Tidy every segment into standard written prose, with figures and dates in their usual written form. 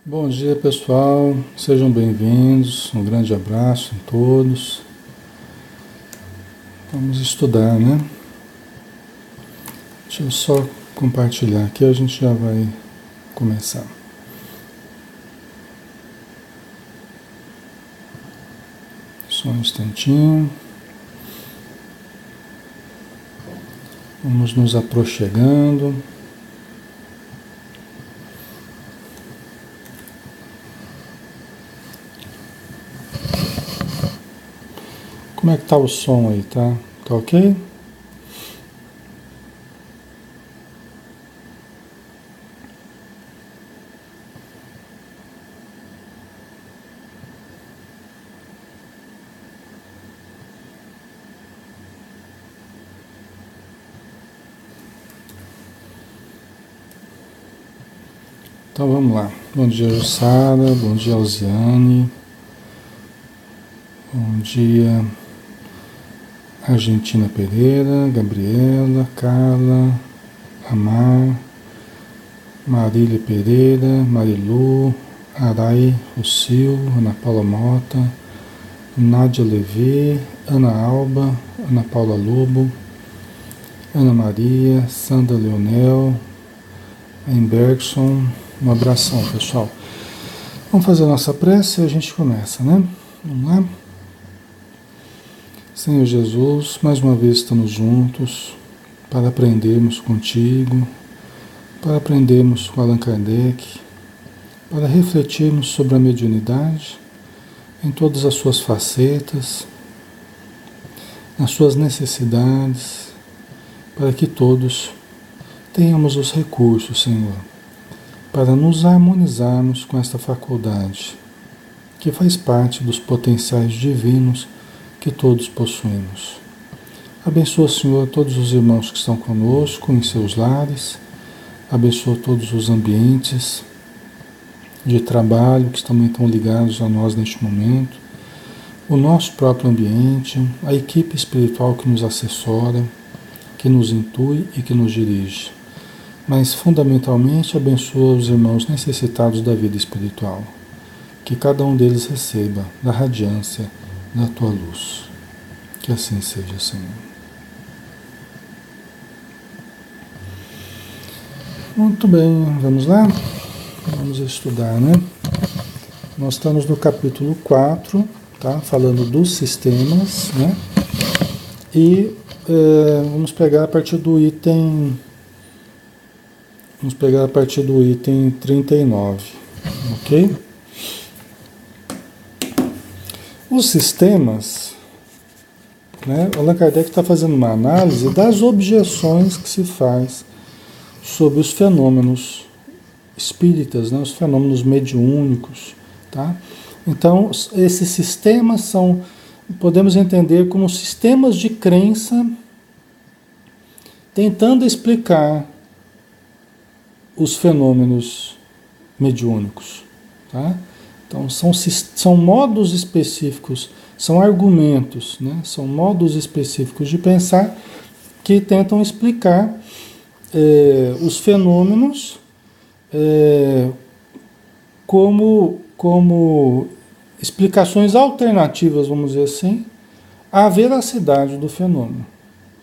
Bom dia, pessoal. Sejam bem-vindos. Um grande abraço a todos. Vamos estudar, né? Deixa eu só compartilhar aqui, a gente já vai começar. Só um instantinho. Vamos nos aproximando. Como é que tá o som aí, tá? Tá ok? Então vamos lá. Bom dia, Jussara. Bom dia, Alziane. Bom dia, Argentina Pereira, Gabriela, Carla, Amar, Marília Pereira, Marilu, Arai Rocio, Ana Paula Mota, Nádia Levi, Ana Alba, Ana Paula Lobo, Ana Maria, Sandra Leonel, Embergson. Um abração, pessoal. Vamos fazer a nossa prece e a gente começa, né? Vamos lá? Senhor Jesus, mais uma vez estamos juntos para aprendermos contigo, para aprendermos com Allan Kardec, para refletirmos sobre a mediunidade em todas as suas facetas, nas suas necessidades, para que todos tenhamos os recursos, Senhor, para nos harmonizarmos com esta faculdade, que faz parte dos potenciais divinos que todos possuímos. Abençoa, Senhor, todos os irmãos que estão conosco em seus lares, abençoa todos os ambientes de trabalho que também estão ligados a nós neste momento, o nosso próprio ambiente, a equipe espiritual que nos assessora, que nos intui e que nos dirige. Mas, fundamentalmente, abençoa os irmãos necessitados da vida espiritual. Que cada um deles receba da radiância da Tua luz. Que assim seja, Senhor. Muito bem, vamos lá? Vamos estudar, né? Nós estamos no capítulo 4, tá? Falando dos sistemas, né? E vamos pegar a partir do item... Vamos pegar a partir do item 39, ok? Os sistemas, né? Allan Kardec está fazendo uma análise das objeções que se faz sobre os fenômenos espíritas, né? Os fenômenos mediúnicos, tá? Então, esses sistemas são, podemos entender como sistemas de crença tentando explicar os fenômenos mediúnicos, tá? Então são modos específicos, são argumentos, né? São modos específicos de pensar que tentam explicar os fenômenos como explicações alternativas, vamos dizer assim, à veracidade do fenômeno,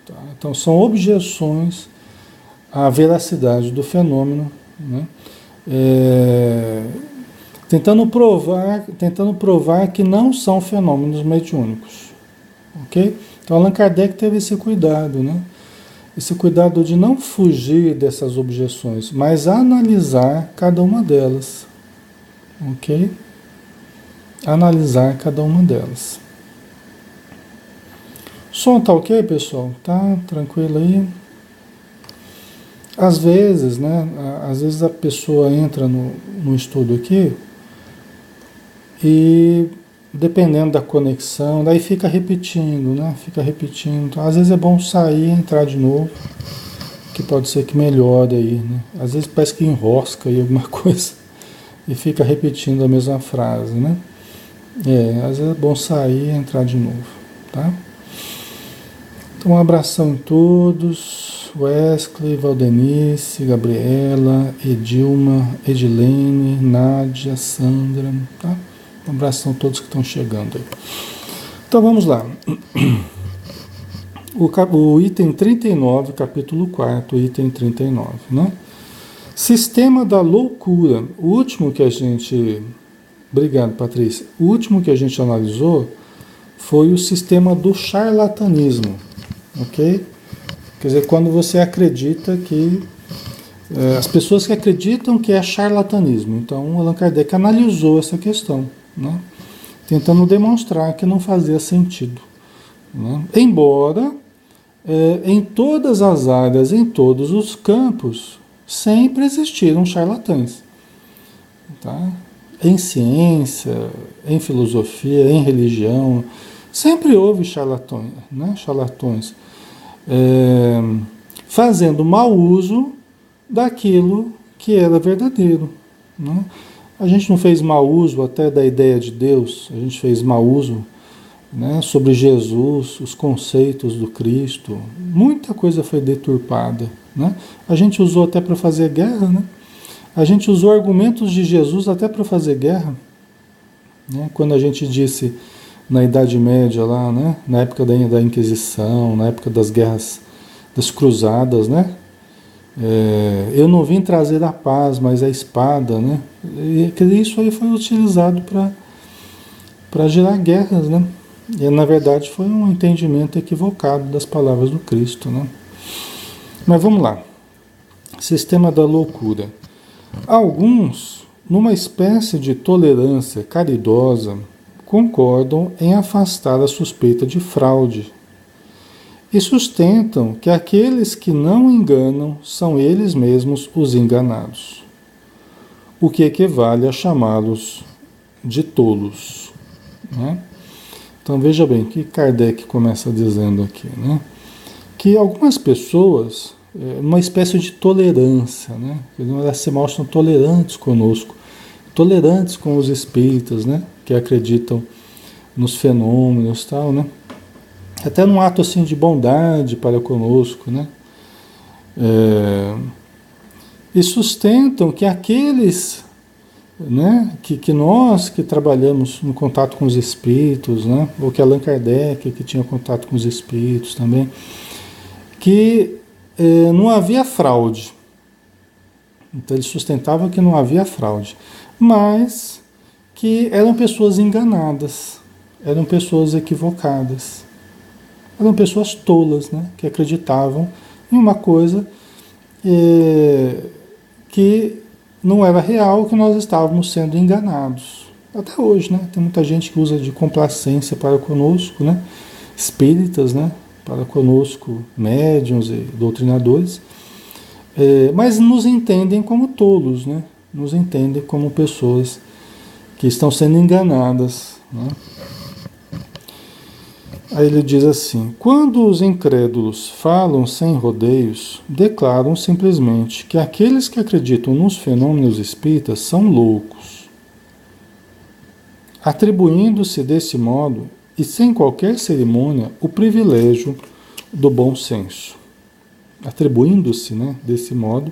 tá? Então são objeções à veracidade do fenômeno, né? Tentando provar que não são fenômenos mediúnicos, ok? Então Allan Kardec teve esse cuidado, né? Esse cuidado de não fugir dessas objeções, mas analisar cada uma delas, ok? Analisar cada uma delas. O som tá ok, pessoal? Tá tranquilo aí? Às vezes, né? Às vezes a pessoa entra no estudo aqui e dependendo da conexão, daí fica repetindo, né? Fica repetindo. Então, às vezes é bom sair e entrar de novo, que pode ser que melhore aí, né? Às vezes parece que enrosca aí alguma coisa e fica repetindo a mesma frase, né? Às vezes é bom sair e entrar de novo, tá? Então, um abração em todos. Wesley, Valdenice, Gabriela, Edilma, Edilene, Nádia, Sandra, tá? Um abração a todos que estão chegando aí. Então vamos lá. O item 39, capítulo 4, item 39, né? Sistema da loucura. O último que a gente... Obrigado, Patrícia. O último que a gente analisou foi o sistema do charlatanismo, ok? Quer dizer, quando você acredita que... as pessoas que acreditam que é charlatanismo. Então, Allan Kardec analisou essa questão, né? Tentando demonstrar que não fazia sentido, né? Embora, em todas as áreas, em todos os campos, sempre existiram charlatães, tá? Em ciência, em filosofia, em religião, sempre houve charlatões, né? Charlatões, fazendo mau uso daquilo que era verdadeiro, né? A gente não fez mau uso até da ideia de Deus, a gente fez mau uso, né, sobre Jesus, os conceitos do Cristo, muita coisa foi deturpada, né? A gente usou até para fazer guerra, né? A gente usou argumentos de Jesus até para fazer guerra, né? Quando a gente disse na Idade Média lá, né, na época da Inquisição, na época das guerras, das cruzadas, né? Eu não vim trazer a paz, mas a espada, né? E isso aí foi utilizado para gerar guerras, né? E na verdade foi um entendimento equivocado das palavras do Cristo, né? Mas vamos lá. Sistema da loucura. Alguns, numa espécie de tolerância caridosa, concordam em afastar a suspeita de fraude e sustentam que aqueles que não enganam são eles mesmos os enganados, o que equivale a chamá-los de tolos, né? Então veja bem, o que Kardec começa dizendo aqui, né? Que algumas pessoas, uma espécie de tolerância, né? Elas se mostram tolerantes conosco, tolerantes com os espíritas, né? Que acreditam nos fenômenos e tal, né? Até num ato assim de bondade para conosco, né? E sustentam que aqueles, né, que nós que trabalhamos no contato com os espíritos, né, ou que Allan Kardec que tinha contato com os espíritos também, que não havia fraude. Então eles sustentavam que não havia fraude, mas que eram pessoas enganadas, eram pessoas equivocadas, eram pessoas tolas, né, que acreditavam em uma coisa que não era real, que nós estávamos sendo enganados. Até hoje, né? Tem muita gente que usa de complacência para conosco, né? Espíritas, né? Para conosco, médiuns e doutrinadores, mas nos entendem como tolos, né? Nos entendem como pessoas que estão sendo enganadas, né? Aí ele diz assim: quando os incrédulos falam sem rodeios, declaram simplesmente que aqueles que acreditam nos fenômenos espíritas são loucos, atribuindo-se desse modo e sem qualquer cerimônia o privilégio do bom senso. Atribuindo-se, né, desse modo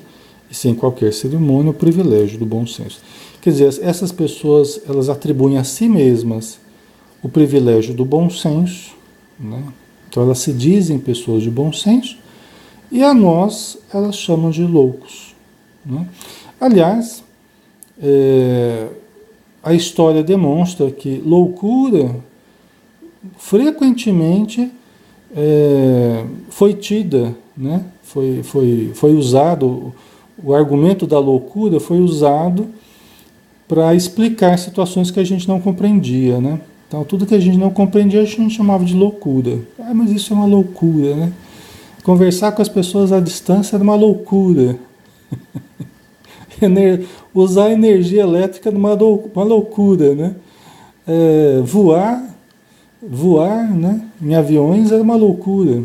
e sem qualquer cerimônia o privilégio do bom senso. Quer dizer, essas pessoas, elas atribuem a si mesmas o privilégio do bom senso, né? Então elas se dizem pessoas de bom senso e a nós elas chamam de loucos, né? Aliás, a história demonstra que loucura frequentemente foi tida, né? Foi usado, o argumento da loucura foi usado para explicar situações que a gente não compreendia, né? Então, tudo que a gente não compreendia, a gente chamava de loucura. Ah, mas isso é uma loucura, né? Conversar com as pessoas à distância era uma loucura. Usar energia elétrica era uma loucura, né? Voar, né, em aviões era uma loucura.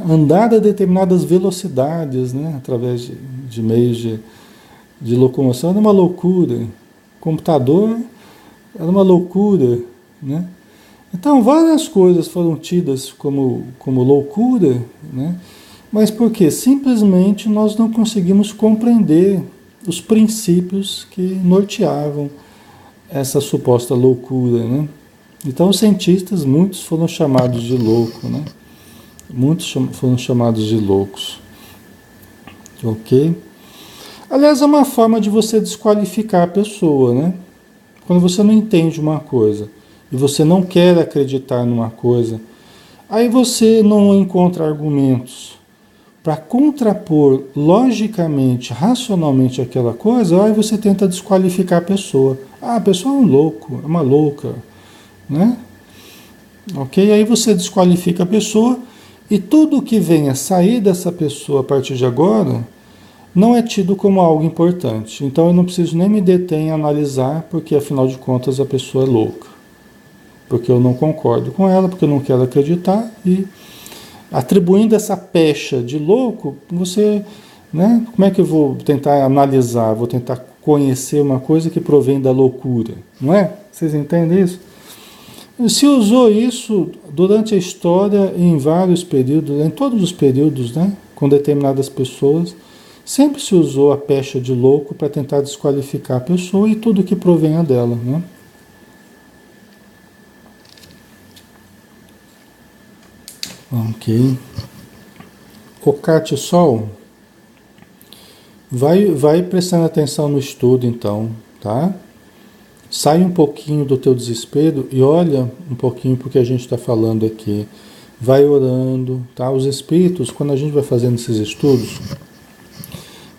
Andar a determinadas velocidades, né, através de meios de locomoção era uma loucura. Computador era uma loucura, né? Então várias coisas foram tidas como loucura, né? Mas por quê? Simplesmente nós não conseguimos compreender os princípios que norteavam essa suposta loucura, né? Então os cientistas, muitos foram chamados de louco, né? Muitos foram chamados de loucos. Ok? Aliás, é uma forma de você desqualificar a pessoa, né? Quando você não entende uma coisa e você não quer acreditar numa coisa, aí você não encontra argumentos para contrapor logicamente, racionalmente aquela coisa, aí você tenta desqualificar a pessoa. Ah, a pessoa é um louco, é uma louca, né? Ok? Aí você desqualifica a pessoa e tudo que venha sair dessa pessoa a partir de agora não é tido como algo importante. Então eu não preciso nem me deter em analisar, porque afinal de contas a pessoa é louca. Porque eu não concordo com ela, porque eu não quero acreditar, e atribuindo essa pecha de louco, você, né? Como é que eu vou tentar analisar, vou tentar conhecer uma coisa que provém da loucura, não é? Vocês entendem isso? Se usou isso durante a história em vários períodos, em todos os períodos, né? Com determinadas pessoas, sempre se usou a pecha de louco para tentar desqualificar a pessoa e tudo que provenha dela, né? Ok. O Cate Sol, vai prestando atenção no estudo então, tá? Sai um pouquinho do teu desespero e olha um pouquinho para o que a gente está falando aqui. Vai orando, tá? Os espíritos, quando a gente vai fazendo esses estudos,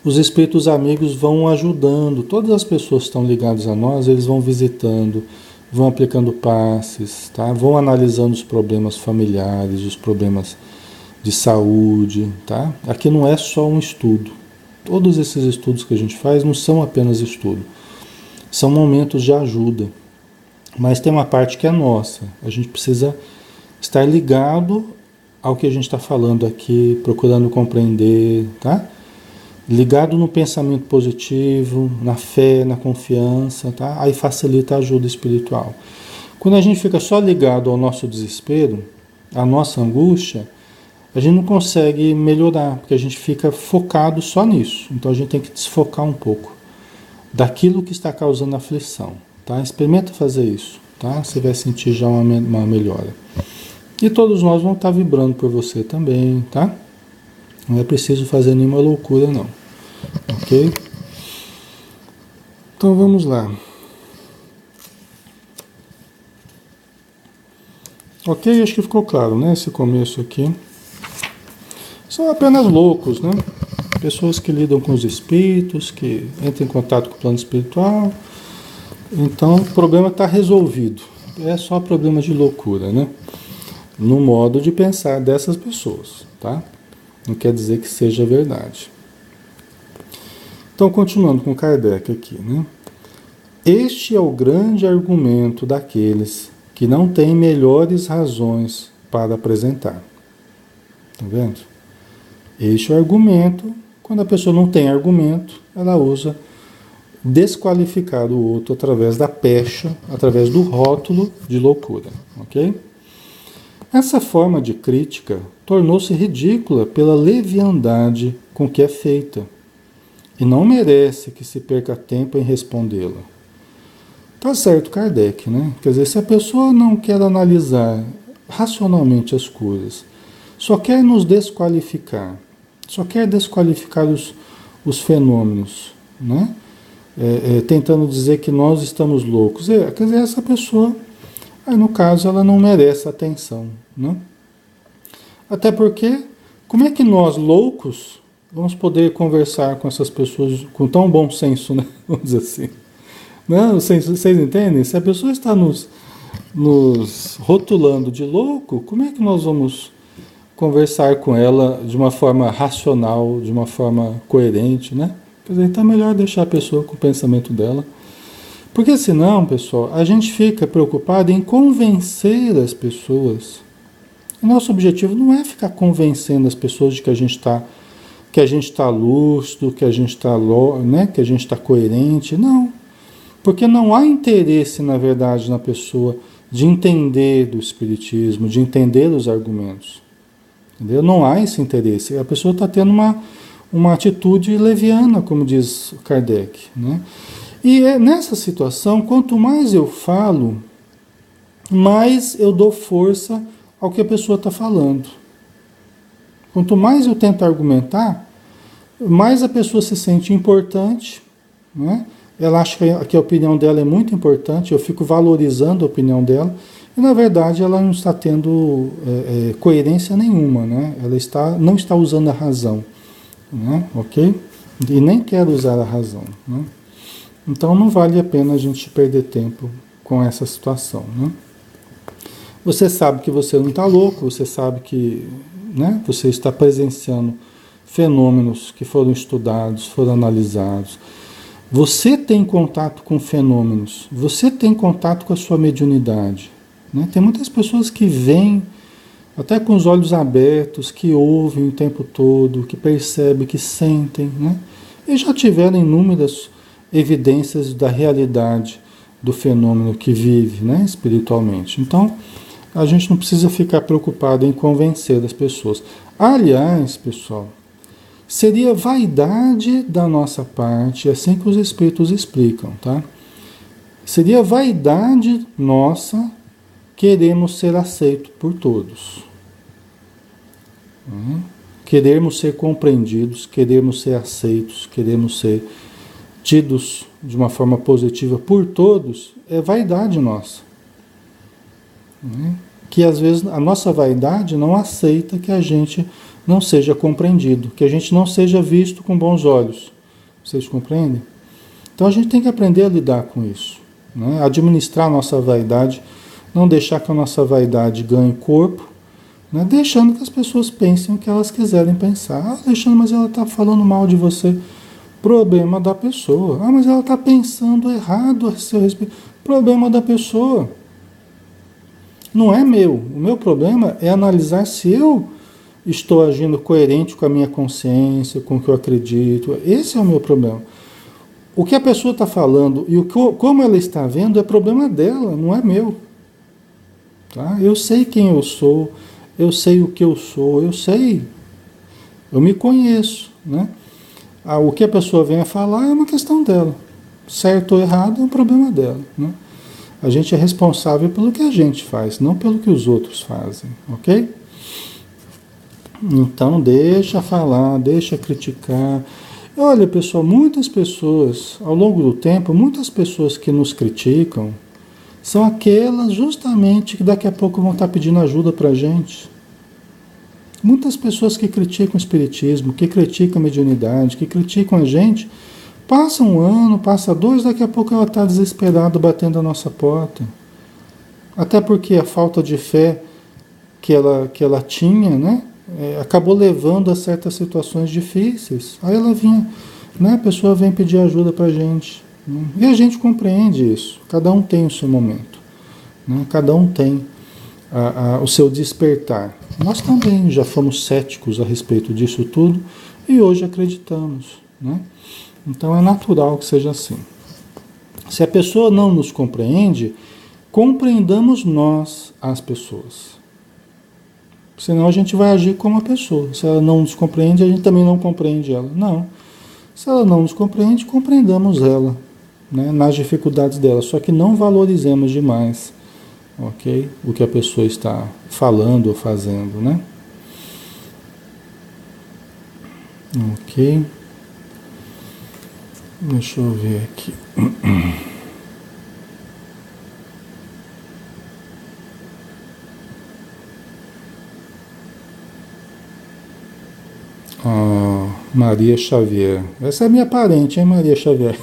os espíritos amigos vão ajudando. Todas as pessoas que estão ligadas a nós, eles vão visitando, vão aplicando passes, tá? Vão analisando os problemas familiares, os problemas de saúde, tá? Aqui não é só um estudo. Todos esses estudos que a gente faz não são apenas estudo. São momentos de ajuda, mas tem uma parte que é nossa. A gente precisa estar ligado ao que a gente está falando aqui, procurando compreender, tá? Ligado no pensamento positivo, na fé, na confiança, tá? Aí facilita a ajuda espiritual. Quando a gente fica só ligado ao nosso desespero, à nossa angústia, a gente não consegue melhorar, porque a gente fica focado só nisso. Então a gente tem que desfocar um pouco daquilo que está causando aflição, tá? Experimenta fazer isso, tá? Você vai sentir já uma melhora. E todos nós vamos estar vibrando por você também, tá? Não é preciso fazer nenhuma loucura, não. Ok? Então vamos lá. Ok? Acho que ficou claro, né? Esse começo aqui. São apenas loucos, né? Pessoas que lidam com os espíritos, que entram em contato com o plano espiritual. Então, o problema está resolvido. É só problema de loucura, né? No modo de pensar dessas pessoas, tá? Não quer dizer que seja verdade. Então, continuando com Kardec aqui, né? Este é o grande argumento daqueles que não têm melhores razões para apresentar. Tá vendo? Este é o argumento. Quando a pessoa não tem argumento, ela usa desqualificar o outro através da pecha, através do rótulo de loucura, ok? Essa forma de crítica tornou-se ridícula pela leviandade com que é feita e não merece que se perca tempo em respondê-la. Tá certo, Kardec, né? Quer dizer, se a pessoa não quer analisar racionalmente as coisas, só quer nos desqualificar, só quer desqualificar os fenômenos, né? Tentando dizer que nós estamos loucos. Quer dizer, essa pessoa, aí no caso, ela não merece atenção, né? Até porque, como é que nós, loucos, vamos poder conversar com essas pessoas com tão bom senso, né? Vamos dizer assim. Não, vocês entendem? Se a pessoa está nos rotulando de louco, como é que nós vamos conversar com ela de uma forma racional, de uma forma coerente, né? Quer dizer, então é melhor deixar a pessoa com o pensamento dela. Porque senão, pessoal, a gente fica preocupado em convencer as pessoas. O nosso objetivo não é ficar convencendo as pessoas de que a gente está lúcido, que a gente está, né, que a gente está coerente. Não. Porque não há interesse, na verdade, na pessoa de entender do espiritismo, de entender os argumentos. Entendeu? Não há esse interesse. A pessoa está tendo uma atitude leviana, como diz Kardec, né? E nessa situação, quanto mais eu falo, mais eu dou força ao que a pessoa está falando. Quanto mais eu tento argumentar, mais a pessoa se sente importante, né? Ela acha que a opinião dela é muito importante, eu fico valorizando a opinião dela, e na verdade ela não está tendo coerência nenhuma, né? Ela não está usando a razão, né? Ok? E nem quer usar a razão, né? Então não vale a pena a gente perder tempo com essa situação, né? Você sabe que você não está louco, você sabe que, né, você está presenciando fenômenos que foram estudados, foram analisados. Você tem contato com fenômenos, você tem contato com a sua mediunidade, né? Tem muitas pessoas que veem até com os olhos abertos, que ouvem o tempo todo, que percebem, que sentem, né? E já tiveram inúmeras evidências da realidade do fenômeno que vive, né, espiritualmente. Então, a gente não precisa ficar preocupado em convencer as pessoas. Aliás, pessoal, seria vaidade da nossa parte, assim que os espíritos explicam, tá? Seria vaidade nossa queremos ser aceitos por todos. Queremos ser compreendidos, queremos ser aceitos, queremos ser tidos de uma forma positiva por todos, é vaidade nossa. Que às vezes a nossa vaidade não aceita que a gente não seja compreendido, que a gente não seja visto com bons olhos. Vocês compreendem? Então a gente tem que aprender a lidar com isso, né? Administrar a nossa vaidade, não deixar que a nossa vaidade ganhe corpo, né? Deixando que as pessoas pensem o que elas quiserem pensar. Ah, Alexandre, mas ela está falando mal de você. Problema da pessoa. Ah, mas ela está pensando errado a seu respeito. Problema da pessoa. Não é meu. O meu problema é analisar se eu estou agindo coerente com a minha consciência, com o que eu acredito. Esse é o meu problema. O que a pessoa está falando e como ela está vendo é problema dela, não é meu. Tá? Eu sei quem eu sou, eu sei o que eu sou, eu me conheço, né? O que a pessoa vem a falar é uma questão dela. Certo ou errado é um problema dela, né? A gente é responsável pelo que a gente faz, não pelo que os outros fazem, ok? Então deixa falar, deixa criticar. Olha, pessoal, muitas pessoas, ao longo do tempo, muitas pessoas que nos criticam são aquelas justamente que daqui a pouco vão estar pedindo ajuda para a gente. Muitas pessoas que criticam o espiritismo, que criticam a mediunidade, que criticam a gente, passa um ano, passa dois, daqui a pouco ela está desesperada batendo a nossa porta. Até porque a falta de fé que ela tinha, né, acabou levando a certas situações difíceis. Aí ela vinha, né, a pessoa vem pedir ajuda para a gente. Né, e a gente compreende isso. Cada um tem o seu momento. Né, cada um tem o seu despertar. Nós também já fomos céticos a respeito disso tudo e hoje acreditamos, né? Então é natural que seja assim. Se a pessoa não nos compreende, compreendamos nós as pessoas. Senão a gente vai agir como a pessoa. Se ela não nos compreende, a gente também não compreende ela. Não. Se ela não nos compreende, compreendamos ela, né, nas dificuldades dela. Só que não valorizemos demais, ok? O que a pessoa está falando ou fazendo, né? Ok. Deixa eu ver aqui. Maria Xavier. Essa é minha parente, hein, Maria Xavier?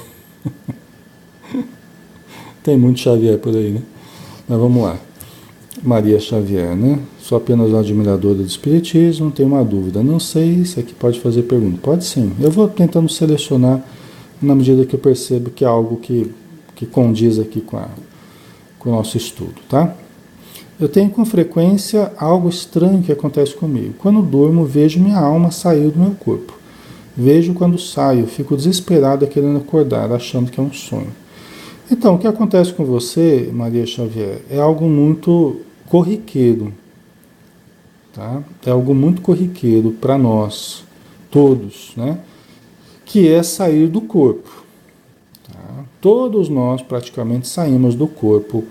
Tem muito Xavier por aí, né? Mas vamos lá. Maria Xavier, né? Sou apenas uma admiradora do Espiritismo, tenho uma dúvida. Não sei se aqui pode fazer pergunta. Pode sim. Eu vou tentando selecionar na medida que eu percebo que é algo que condiz aqui com o nosso estudo, tá? Eu tenho com frequência algo estranho que acontece comigo. Quando durmo, vejo minha alma sair do meu corpo. Vejo quando saio, fico desesperada querendo acordar, achando que é um sonho. Então, o que acontece com você, Maria Xavier, é algo muito corriqueiro, tá? É algo muito corriqueiro para nós, todos, né? Que é sair do corpo. Tá? Todos nós praticamente saímos do corpo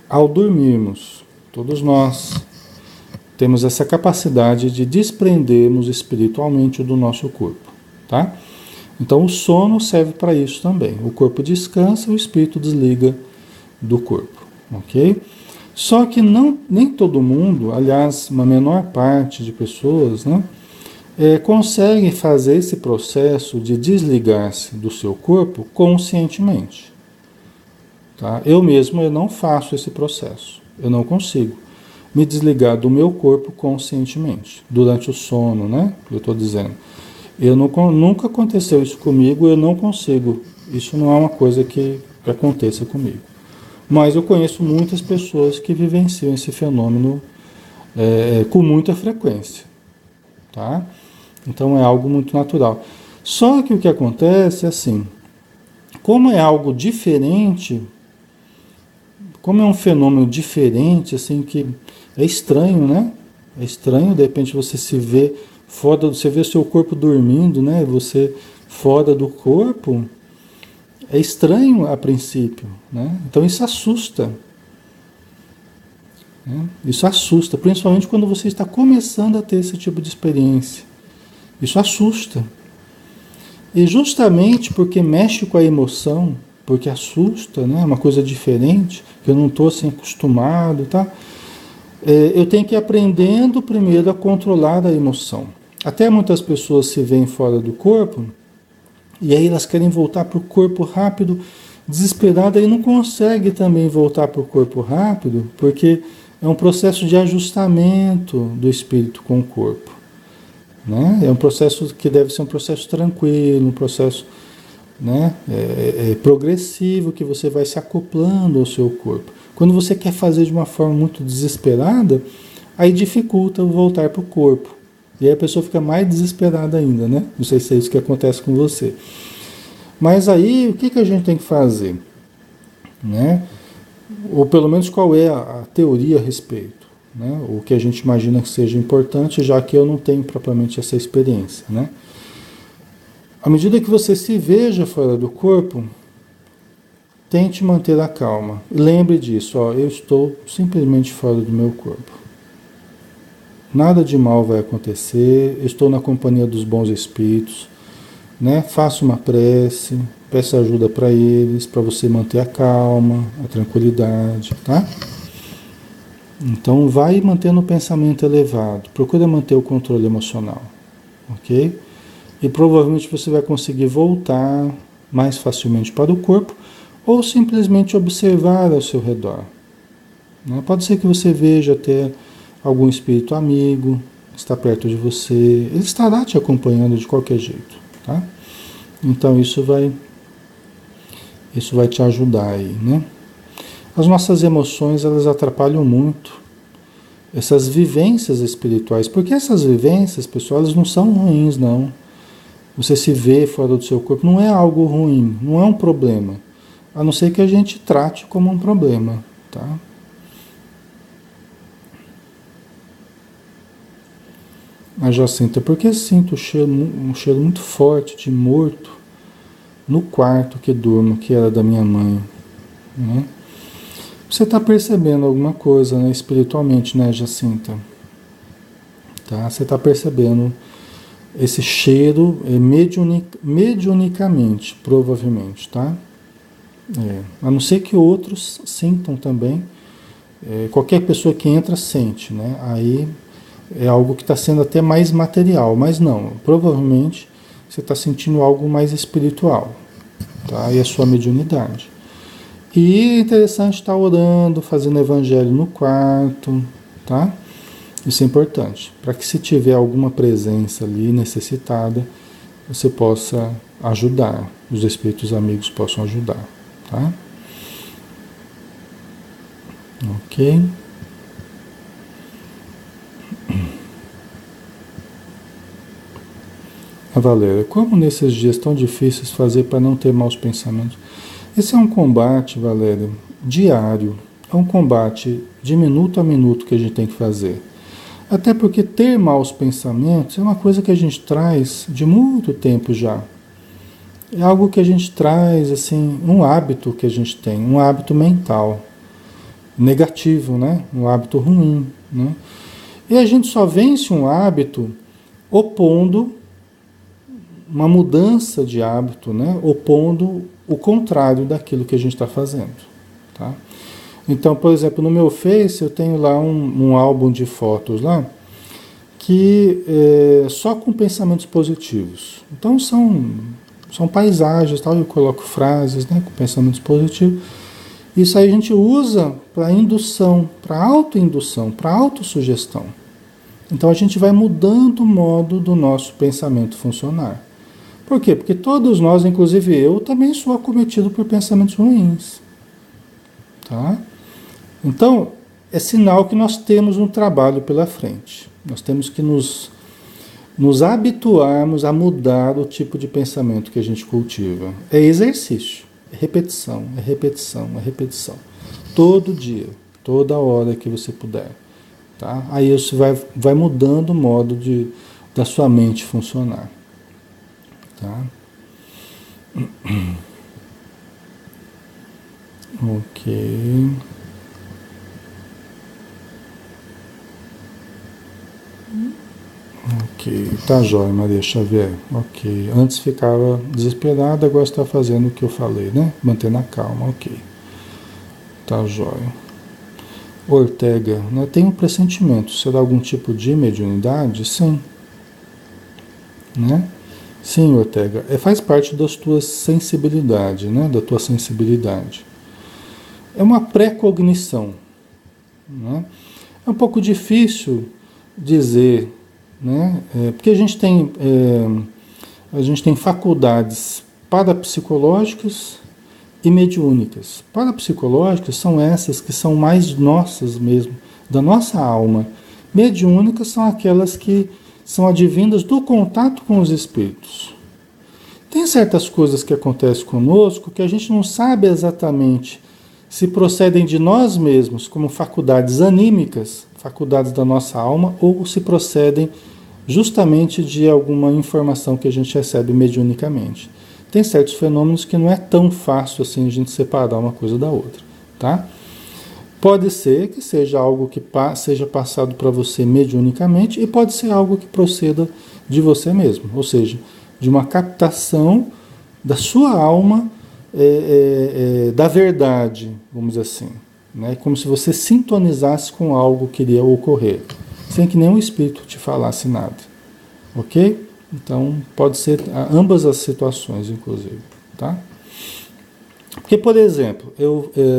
ao dormirmos. Todos nós temos essa capacidade de desprendermos espiritualmente do nosso corpo, tá? Então o sono serve para isso também. O corpo descansa, o espírito desliga do corpo, ok? Só que nem todo mundo, aliás, uma menor parte de pessoas, né, consegue fazer esse processo de desligar-se do seu corpo conscientemente. Tá? Eu não faço esse processo. Eu não consigo me desligar do meu corpo conscientemente, durante o sono, né? Eu estou dizendo. Nunca aconteceu isso comigo, eu não consigo. Isso não é uma coisa que aconteça comigo. Mas eu conheço muitas pessoas que vivenciam esse fenômeno com muita frequência. Tá? Então é algo muito natural. Só que o que acontece é assim, como é algo diferente, como é um fenômeno diferente, assim, que é estranho, né? É estranho, de repente você se vê fora, você vê o seu corpo dormindo, né? Você fora do corpo, é estranho a princípio, né? Então isso assusta. Né? Isso assusta, principalmente quando você está começando a ter esse tipo de experiência. Isso assusta. E justamente porque mexe com a emoção, porque assusta, né? Uma coisa diferente, que eu não estou assim acostumado, tá? Eu tenho que ir aprendendo primeiro a controlar a emoção. Até muitas pessoas se veem fora do corpo e aí elas querem voltar para o corpo rápido, desesperada, e não consegue também voltar para o corpo rápido, porque é um processo de ajustamento do espírito com o corpo. Né? É um processo que deve ser um processo tranquilo, um processo, né, progressivo, que você vai se acoplando ao seu corpo. Quando você quer fazer de uma forma muito desesperada, aí dificulta voltar para o corpo. E aí a pessoa fica mais desesperada ainda, né? Não sei se é isso que acontece com você. Mas aí, o que a gente tem que fazer? Né? Ou pelo menos qual é a teoria a respeito? Né? O que a gente imagina que seja importante, já que eu não tenho propriamente essa experiência. Né? À medida que você se veja fora do corpo, tente manter a calma. Lembre disso, ó, eu estou simplesmente fora do meu corpo. Nada de mal vai acontecer, eu estou na companhia dos bons espíritos. Né? Faça uma prece, peça ajuda para eles, para você manter a calma, a tranquilidade, tá? Então vai mantendo o pensamento elevado, procura manter o controle emocional, ok? E provavelmente você vai conseguir voltar mais facilmente para o corpo ou simplesmente observar ao seu redor. Né? Pode ser que você veja até algum espírito amigo que está perto de você, ele estará te acompanhando de qualquer jeito, tá? Então isso vai te ajudar aí, né? As nossas emoções, elas atrapalham muito essas vivências espirituais, porque essas vivências, pessoal, elas não são ruins, não. Você se vê fora do seu corpo não é algo ruim, não é um problema, a não ser que a gente trate como um problema, tá? A Jacinta, porque sinto um cheiro muito forte de morto no quarto que durmo, que era da minha mãe. Né? Você está percebendo alguma coisa, né, espiritualmente, né, Jacinta? Tá? Você está percebendo esse cheiro mediunicamente, provavelmente, tá? A não ser que outros sintam também. Qualquer pessoa que entra sente, né? Aí é algo que está sendo até mais material, mas não, provavelmente você está sentindo algo mais espiritual, tá? E a sua mediunidade. E é interessante estar orando, fazendo evangelho no quarto, tá? Isso é importante, para que se tiver alguma presença ali necessitada, você possa ajudar, os espíritos amigos possam ajudar, tá? Ok? A Valéria, como nesses dias tão difíceis fazer para não ter maus pensamentos? Esse é um combate, Valéria, diário. É um combate de minuto a minuto que a gente tem que fazer. Até porque ter maus pensamentos é uma coisa que a gente traz de muito tempo já. É algo que a gente traz, assim, um hábito que a gente tem, um hábito mental negativo, né? Um hábito ruim, né? E a gente só vence um hábito opondo uma mudança de hábito, né? Opondo o contrário daquilo que a gente está fazendo, tá? Então, por exemplo, no meu Face eu tenho lá um álbum de fotos lá que é só com pensamentos positivos. Então são paisagens, tal, eu coloco frases, né, com pensamentos positivos. Isso aí a gente usa para indução, para autoindução, para autossugestão. Então a gente vai mudando o modo do nosso pensamento funcionar. Por quê? Porque todos nós, inclusive eu, também sou acometido por pensamentos ruins. Tá? Então, é sinal que nós temos um trabalho pela frente. Nós temos que nos habituarmos a mudar o tipo de pensamento que a gente cultiva. É exercício, é repetição, é repetição, é repetição. Todo dia, toda hora que você puder. Tá? Aí você vai mudando o modo da sua mente funcionar. Tá? Ok. Ok. Tá jóia, Maria Xavier. Ok. Antes ficava desesperada, agora está fazendo o que eu falei, né? Mantendo a calma. Ok. Tá jóia. Ortega, né? Tem um pressentimento. Será algum tipo de mediunidade? Sim. Né? Sim, Ortega. Faz parte das tuas sensibilidades, né? Da tua sensibilidade. É uma pré-cognição. Né? É um pouco difícil dizer, né? Porque a gente tem faculdades parapsicológicas e mediúnicas. Parapsicológicas são essas que são mais nossas mesmo, da nossa alma. Mediúnicas são aquelas que são advindas do contato com os espíritos. Tem certas coisas que acontecem conosco que a gente não sabe exatamente se procedem de nós mesmos, como faculdades anímicas, faculdades da nossa alma, ou se procedem justamente de alguma informação que a gente recebe mediunicamente. Tem certos fenômenos que não é tão fácil assim a gente separar uma coisa da outra, tá? Pode ser que seja algo que seja passado para você mediunicamente e pode ser algo que proceda de você mesmo, ou seja, de uma captação da sua alma, da verdade, vamos dizer assim, né? Como se você sintonizasse com algo que iria ocorrer, sem que nenhum espírito te falasse nada, ok? Então pode ser ambas as situações, inclusive, tá? Porque, por exemplo,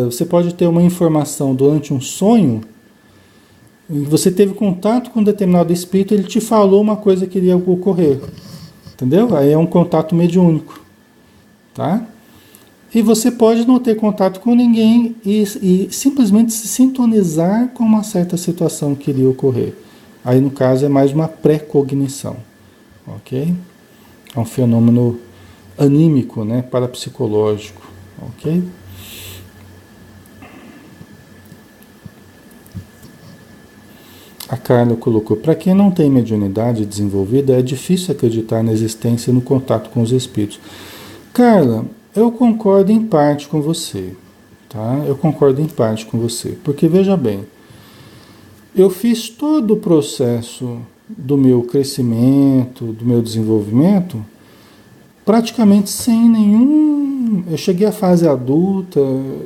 você pode ter uma informação durante um sonho, e você teve contato com um determinado espírito, ele te falou uma coisa que iria ocorrer. Entendeu? Aí é um contato mediúnico. Tá? E você pode não ter contato com ninguém e simplesmente se sintonizar com uma certa situação que iria ocorrer. Aí, no caso, é mais uma pré-cognição. Ok? É um fenômeno anímico, né? Parapsicológico. Ok? A Carla colocou: para quem não tem mediunidade desenvolvida, é difícil acreditar na existência e no contato com os espíritos. Carla, eu concordo em parte com você, tá? Eu concordo em parte com você, porque veja bem, eu fiz todo o processo do meu crescimento, do meu desenvolvimento, praticamente sem nenhum. Eu cheguei à fase adulta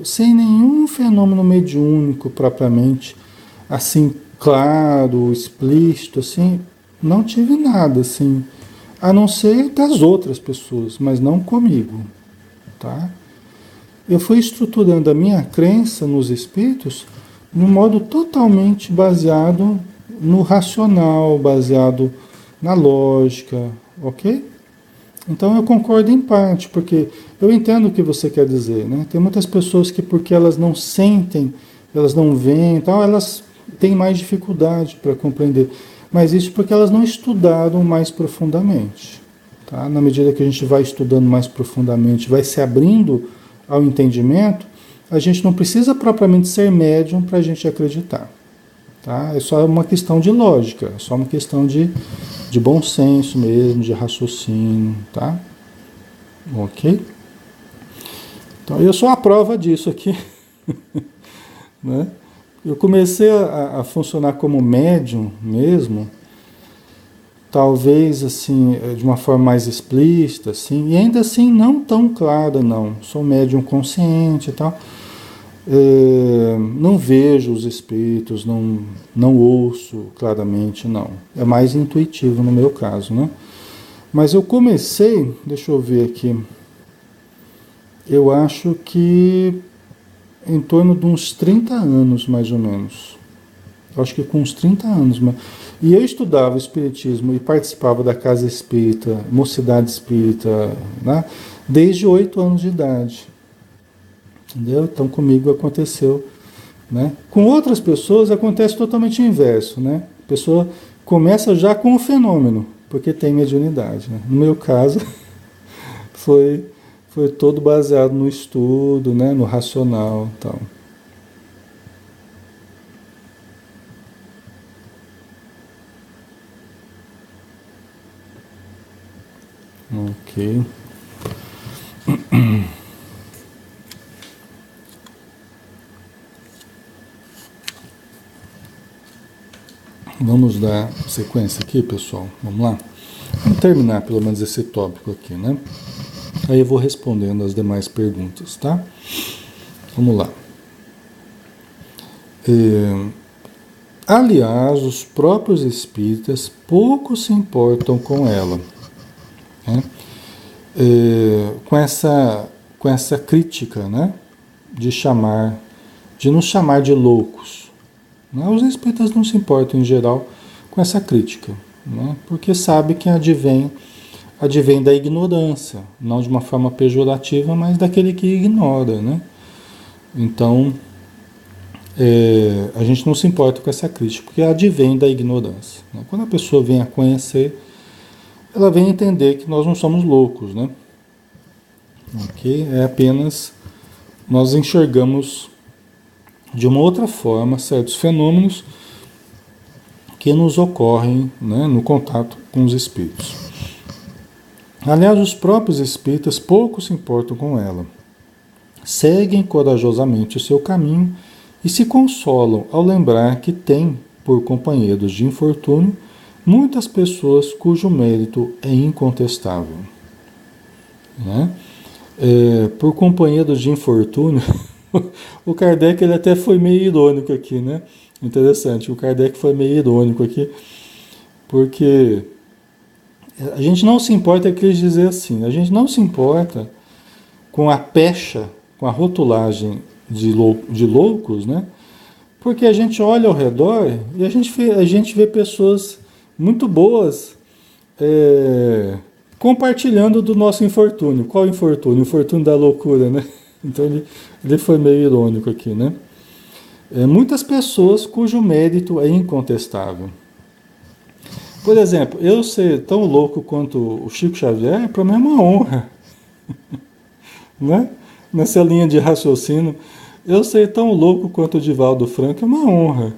sem nenhum fenômeno mediúnico propriamente, assim, claro, explícito, assim, não tive nada, assim, a não ser das outras pessoas, mas não comigo, tá? eu fui estruturando a minha crença nos espíritos de um modo totalmente baseado no racional, baseado na lógica, ok? Então eu concordo em parte, porque eu entendo o que você quer dizer, né? Tem muitas pessoas que porque elas não sentem, elas não veem, então elas têm mais dificuldade para compreender. Mas isso porque elas não estudaram mais profundamente, tá? Na medida que a gente vai estudando mais profundamente, vai se abrindo ao entendimento, a gente não precisa propriamente ser médium para a gente acreditar, tá? É só uma questão de lógica, é só uma questão de bom senso mesmo, de raciocínio, tá? Ok? Então eu sou a prova disso aqui, né? Eu comecei a funcionar como médium mesmo, talvez assim, de uma forma mais explícita, assim, e ainda assim não tão clara, não. Sou médium consciente e tal. Não vejo os espíritos, não ouço claramente, não. É mais intuitivo no meu caso, né? Mas eu comecei, deixa eu ver aqui, eu acho que em torno de uns 30 anos, mais ou menos. Eu acho que com uns 30 anos. E eu estudava Espiritismo e participava da Casa Espírita, Mocidade Espírita, né? Desde 8 anos de idade. Entendeu? Então comigo aconteceu, né? Com outras pessoas acontece totalmente o inverso, né? A pessoa começa já com o fenômeno, porque tem mediunidade, né? No meu caso, foi, foi todo baseado no estudo, né? No racional e tal. Ok. Vamos dar sequência aqui, pessoal. Vamos lá? Vamos terminar pelo menos esse tópico aqui, né? Aí eu vou respondendo as demais perguntas, tá? Vamos lá. Aliás, os próprios espíritas pouco se importam com ela, né? Com essa crítica, né? De nos chamar de loucos. Né? Os espíritas não se importam, em geral, com essa crítica, né? Porque sabe que advém da ignorância, não de uma forma pejorativa, mas daquele que ignora, né? Então, a gente não se importa com essa crítica, porque advém da ignorância, né? Quando a pessoa vem a conhecer, ela vem entender que nós não somos loucos, né? Ok? É apenas nós enxergamos de uma outra forma certos fenômenos que nos ocorrem, né, no contato com os espíritos. Aliás, os próprios espíritas pouco se importam com ela. Seguem corajosamente o seu caminho e se consolam ao lembrar que têm por companheiros de infortúnio muitas pessoas cujo mérito é incontestável. Né? Por companheiros de infortúnio, o Kardec ele até foi meio irônico aqui, né? Interessante, o Kardec foi meio irônico aqui, porque a gente não se importa, é que eles dizer assim, a gente não se importa com a pecha, com a rotulagem de loucos, né? Porque a gente olha ao redor e a gente vê pessoas muito boas compartilhando do nosso infortúnio. Qual infortúnio? O infortúnio da loucura, né? Então ele foi meio irônico aqui, né? Muitas pessoas cujo mérito é incontestável. Por exemplo, eu ser tão louco quanto o Chico Xavier, para mim é uma honra, né? Nessa linha de raciocínio, eu ser tão louco quanto o Divaldo Franco é uma honra,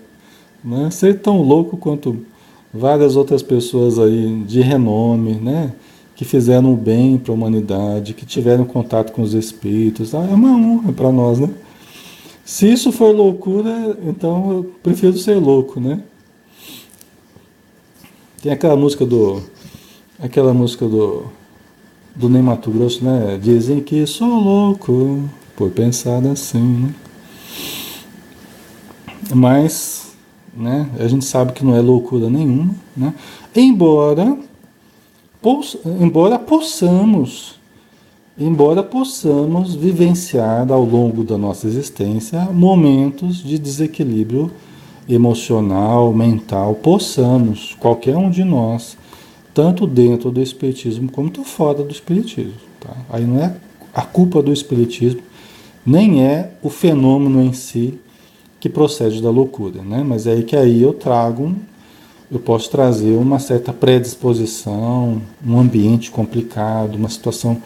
né? Ser tão louco quanto várias outras pessoas aí de renome, né? Que fizeram o bem para a humanidade, que tiveram contato com os espíritos, é uma honra para nós, né? Se isso for loucura, então eu prefiro ser louco, né? Tem aquela música do Ney Matogrosso, né? Dizem que sou louco por pensar assim, né? Mas, né? A gente sabe que não é loucura nenhuma, né? Embora possamos embora possamos vivenciar ao longo da nossa existência momentos de desequilíbrio emocional, mental, possamos, qualquer um de nós, tanto dentro do espiritismo como fora do espiritismo. Tá? Aí não é a culpa do espiritismo, nem é o fenômeno em si que procede da loucura, né? Mas é aí que aí eu posso trazer uma certa predisposição, um ambiente complicado, uma situação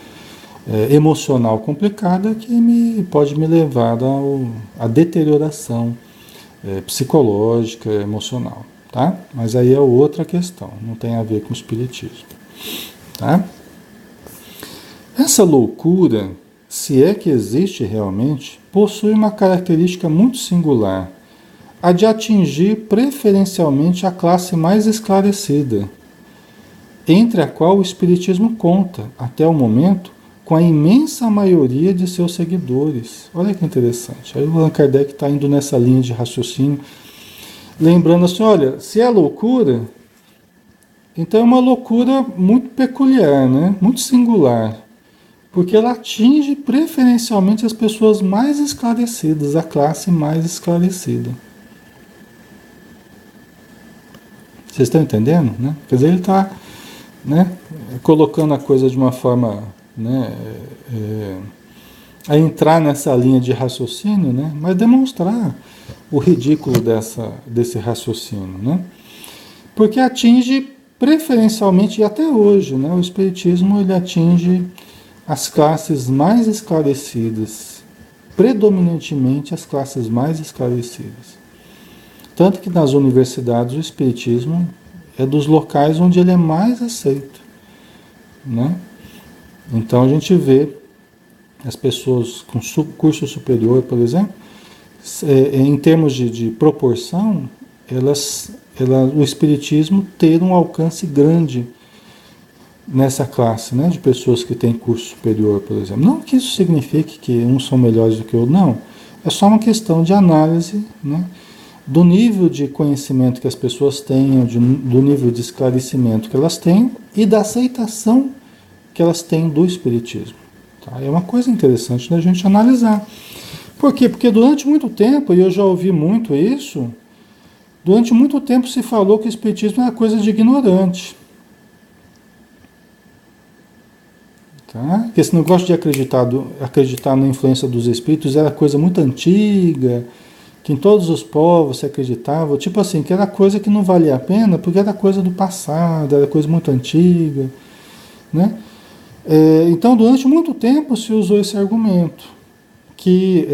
emocional complicada que pode me levar à deterioração psicológica, emocional, tá? Mas aí é outra questão, não tem a ver com o espiritismo, tá? Essa loucura, se é que existe realmente, possui uma característica muito singular, a de atingir preferencialmente a classe mais esclarecida, entre a qual o espiritismo conta, até o momento, com a imensa maioria de seus seguidores. Olha que interessante. Aí o Allan Kardec está indo nessa linha de raciocínio, lembrando assim, olha, se é loucura, então é uma loucura muito peculiar, né? Muito singular, porque ela atinge preferencialmente as pessoas mais esclarecidas, a classe mais esclarecida. Vocês estão entendendo? Né? Quer dizer, ele está, né, colocando a coisa de uma forma, né, a entrar nessa linha de raciocínio, né, mas demonstrar o ridículo desse raciocínio. Né? Porque atinge preferencialmente, e até hoje, né, o Espiritismo ele atinge as classes mais esclarecidas, predominantemente as classes mais esclarecidas. Tanto que nas universidades o espiritismo é dos locais onde ele é mais aceito, né? Então a gente vê as pessoas com curso superior, por exemplo, em termos de proporção, o espiritismo ter um alcance grande nessa classe, né, de pessoas que têm curso superior, por exemplo. Não que isso signifique que uns são melhores do que outros, não. É só uma questão de análise, né, do nível de conhecimento que as pessoas tenham, do nível de esclarecimento que elas têm e da aceitação que elas têm do espiritismo. Tá? É uma coisa interessante da gente analisar. Por quê? Porque durante muito tempo, e eu já ouvi muito isso, durante muito tempo se falou que o espiritismo era coisa de ignorante. Tá? Que esse negócio de acreditar na influência dos espíritos era coisa muito antiga, que em todos os povos se acreditava, tipo assim, que era coisa que não valia a pena, porque era coisa do passado, era coisa muito antiga, né? Então, durante muito tempo se usou esse argumento, que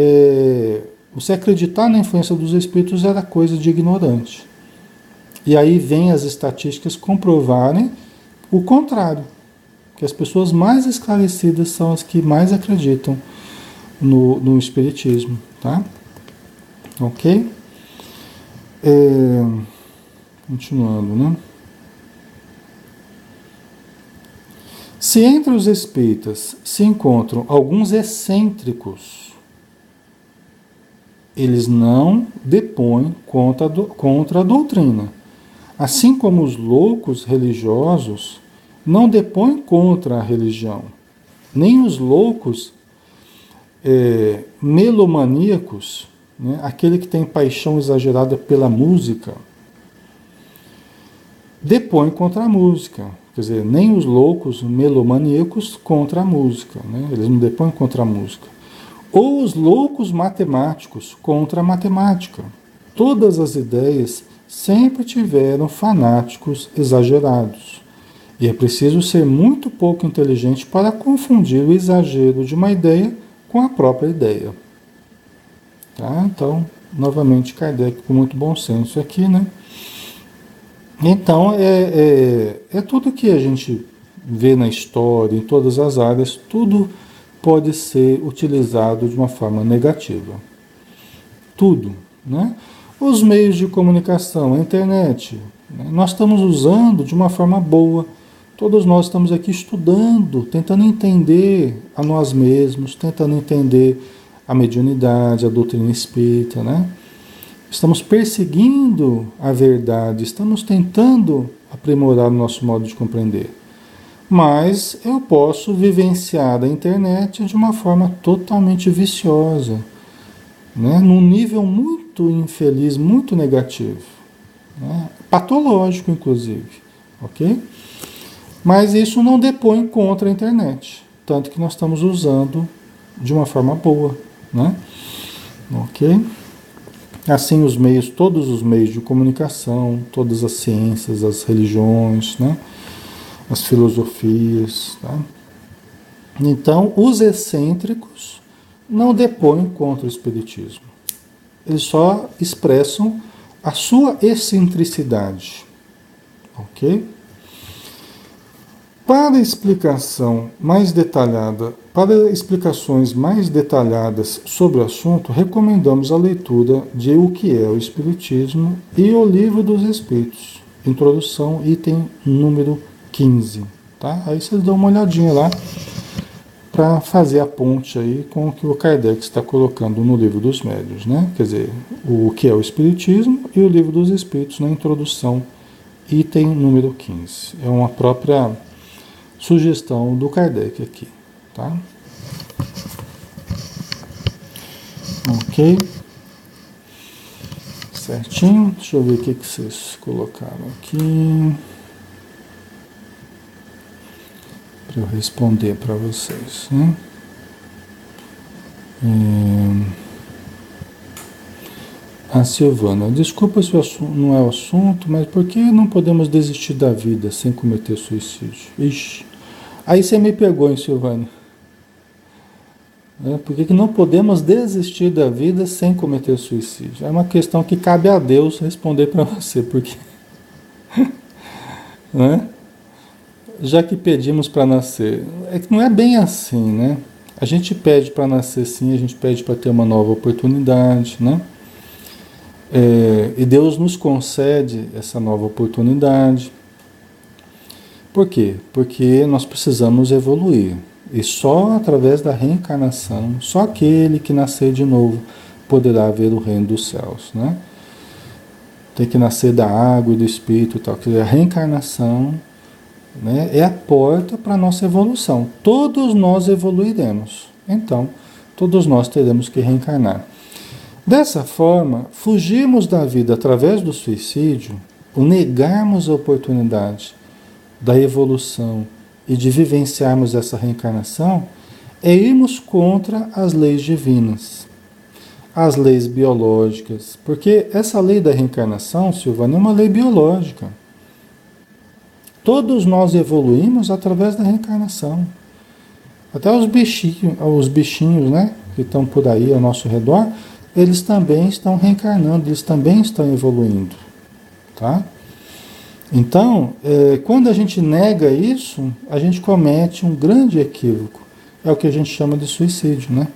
você acreditar na influência dos espíritos era coisa de ignorante. E aí vem as estatísticas comprovarem o contrário, que as pessoas mais esclarecidas são as que mais acreditam no espiritismo, tá? Ok? Continuando, né? Se entre os espíritas se encontram alguns excêntricos, eles não depõem contra a doutrina. Assim como os loucos religiosos não depõem contra a religião. Nem os loucos melomaníacos, né, aquele que tem paixão exagerada pela música, depõe contra a música. Quer dizer, nem os loucos melomaníacos contra a música, né? Eles não depõem contra a música. Ou os loucos matemáticos contra a matemática. Todas as ideias sempre tiveram fanáticos exagerados. E é preciso ser muito pouco inteligente para confundir o exagero de uma ideia com a própria ideia. Tá? Então, novamente, Kardec com muito bom senso aqui, né? Então, é tudo que a gente vê na história, em todas as áreas, tudo pode ser utilizado de uma forma negativa. Tudo, né? Os meios de comunicação, a internet, né? Nós estamos usando de uma forma boa. Todos nós estamos aqui estudando, tentando entender a nós mesmos, tentando entender a mediunidade, a doutrina espírita, né? Estamos perseguindo a verdade, estamos tentando aprimorar o nosso modo de compreender. Mas eu posso vivenciar a internet de uma forma totalmente viciosa, né? Num nível muito infeliz, muito negativo, né? Patológico, inclusive, ok? Mas isso não depõe contra a internet, tanto que nós estamos usando de uma forma boa, né? Ok? Assim os meios, todos os meios de comunicação, todas as ciências, as religiões, né? As filosofias, tá? Então, os excêntricos não depõem contra o espiritismo. Eles só expressam a sua excentricidade, ok? Para explicações mais detalhadas sobre o assunto, recomendamos a leitura de O que é o Espiritismo e o Livro dos Espíritos, introdução, item número 15. Tá? Aí vocês dão uma olhadinha lá para fazer a ponte aí com o que o Kardec está colocando no Livro dos Médiuns, né? Quer dizer, o que é o Espiritismo e o Livro dos Espíritos na introdução, item número 15. É uma própria sugestão do Kardec aqui, tá? Ok? Certinho? Deixa eu ver o que vocês colocaram aqui para eu responder para vocês, né? A Silvana, desculpa se o assunto não é o assunto, mas por que não podemos desistir da vida sem cometer suicídio? Ixi, aí você me pegou, hein, Silvana? Por que não podemos desistir da vida sem cometer suicídio? É uma questão que cabe a Deus responder para você, porque, né? Já que pedimos para nascer, é que não é bem assim, né? A gente pede para nascer sim, a gente pede para ter uma nova oportunidade, né? E Deus nos concede essa nova oportunidade. Por quê? Porque nós precisamos evoluir. E só através da reencarnação, só aquele que nascer de novo poderá ver o reino dos céus, né? Tem que nascer da água e do espírito e tal. Quer dizer, a reencarnação, né, é a porta para a nossa evolução. Todos nós evoluiremos. Então, todos nós teremos que reencarnar. Dessa forma, fugirmos da vida através do suicídio, o negarmos a oportunidade da evolução e de vivenciarmos essa reencarnação, é irmos contra as leis divinas, as leis biológicas, porque essa lei da reencarnação, Silvana, é uma lei biológica. Todos nós evoluímos através da reencarnação. Até os bichinhos, né, que estão por aí ao nosso redor, eles também estão reencarnando, eles também estão evoluindo, tá? Então, quando a gente nega isso, a gente comete um grande equívoco. É o que a gente chama de suicídio, né?